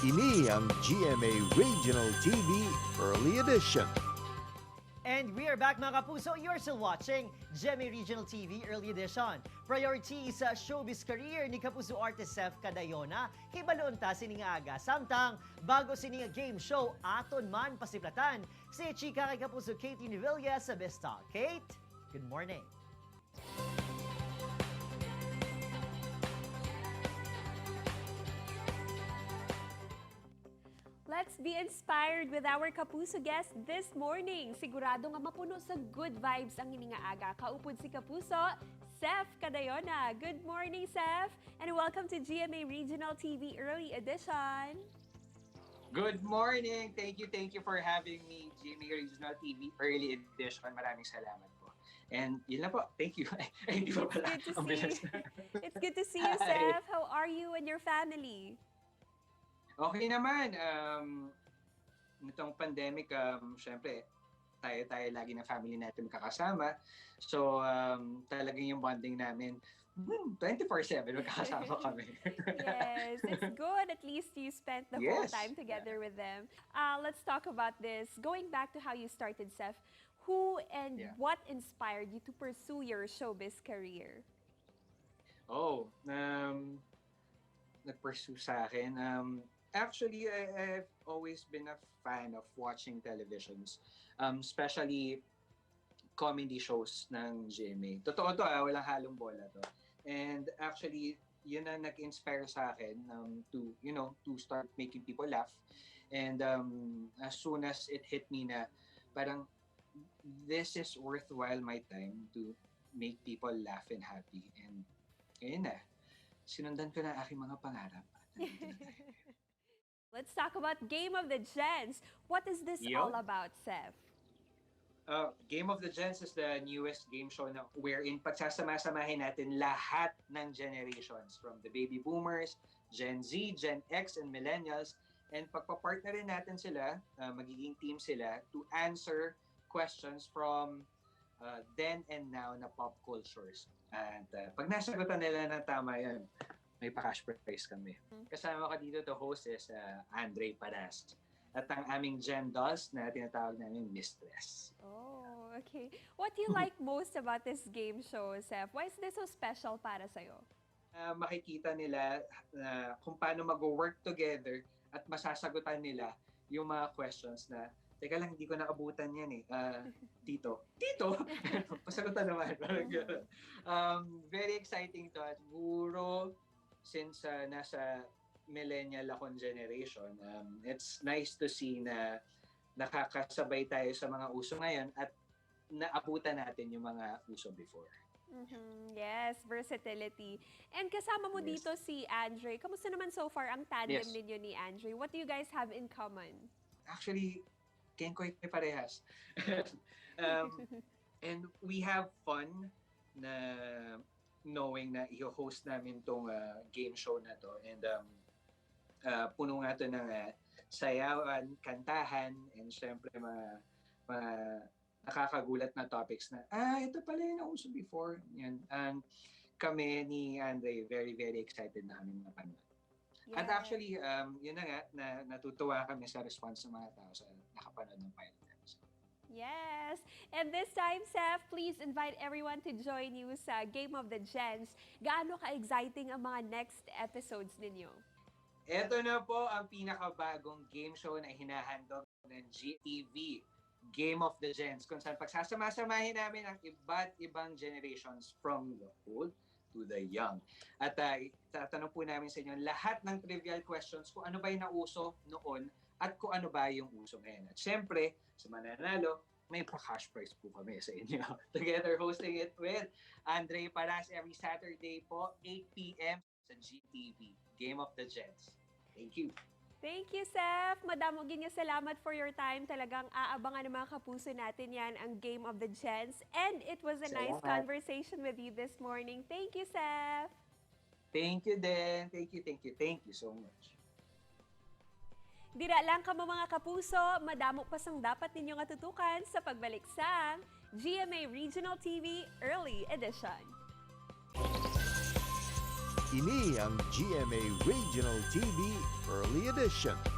Ini ang GMA Regional TV Early Edition. And we are back mga kapuso. You're still watching GMA Regional TV Early Edition. Priority sa showbiz career ni Kapuso Actor Sef Cadayona. Hibaloon ta sininga aga. Samtang bago sininga game show aton man pasiplatan. Si chika kay Kapuso Kate Univilla sa Biztalk. Kate, good morning. Let's be inspired with our Kapuso guest this morning. Sigurado nga mapuno sa good vibes ang hininga aga. Kaupod si Kapuso Sef Cadayona. Good morning, Sef, and welcome to GMA Regional TV Early Edition. Good morning! Thank you for having me, GMA Regional TV Early Edition. Maraming salamat po. And yun lang po, thank you. Ay, hindi pa pala. It's good to see you, Sef. How are you and your family? Okay naman. Nitong pandemic, syempre, tayo lagi ng family natin kakasama. So, talagang yung bonding namin, 24/7 magkakasama kami. Yes, it's good. At least you spent the whole time together with them. Let's talk about this. Going back to how you started, Sef, who and what inspired you to pursue your showbiz career? Oh, nag-pursue sa akin. Actually, I've always been a fan of watching televisions, especially comedy shows ng GMA. Totoo to, walang halong bola to. And actually, yun ang nag-inspire sa akin to start making people laugh. And as soon as it hit me na parang this is worthwhile my time to make people laugh and happy. And ayun na, sinundan ko na aking mga pangarap. Let's talk about Game of the Gens. What is this all about, Sef? Game of the Gens is the newest game show na wherein pagsasama-samahin natin lahat ng generations from the baby boomers, Gen Z, Gen X, and millennials. And pagpapartnerin natin sila, magiging team sila to answer questions from then and now na pop cultures. And pag nasagutan nila ng tama yan, may pa-cash prize kami. Kasama ko dito to host is Andre Paras. At ang aming Gen Dolls na tinatawag namin Mistress. Oh, okay. What do you like most about this game show, Sef? Why is this so special para sa'yo? Makikita nila kung paano mag-work together at masasagutan nila yung mga questions na teka lang, hindi ko naabutan yan eh. Tito? Pasagutan naman. Very exciting to. At puro since nasa millennial akong generation, it's nice to see na nakakasabay tayo sa mga uso ngayon at naabutan natin yung mga uso before. Yes, versatility. And kasama mo dito si Andre. Kamusta naman so far ang tandem ninyo ni Andre? What do you guys have in common? Actually, kenkoy parehas. And we have fun na knowing na i-host namin tong game show na to. And puno nga to ng sayawan, kantahan, and syempre mga nakakagulat na topics na, ito pala yung nauso before. Yan. And kami ni Andre, very, very excited na kami mapanood. At actually, yun na nga, natutuwa kami sa response ng mga tao sa nakapanood ng pilot episode. Yes. And this time, Sef, please invite everyone to join you sa Game of the Gens. Gaano ka-exciting ang mga next episodes ninyo? Ito na po ang pinakabagong game show na hinahandog ng GTV, Game of the Gens, kung saan pagsasama-samahin namin ang iba't ibang generations from the old to the young. At tatanong po namin sa inyo lahat ng trivial questions kung ano ba yung nauso noon at kung ano ba yung uso ngayon. At syempre, sa mananalo, may pa-cash prize po kami sa inyo. Together hosting it with Andre Paras every Saturday po, 8 p.m. sa GTV, Game of the Gens. Thank you. Thank you, Sef. Madamo ginya salamat for your time. Talagang aabangan ng mga kapuso natin yan ang Game of the Gens. And it was a nice conversation with you this morning. Thank you, Sef. Thank you din. Thank you so much. Dira lang ka mga kapuso, madamo pa sang dapat ninyong atutukan sa pagbalik sa GMA Regional TV Early Edition. Ini ang GMA Regional TV Early Edition.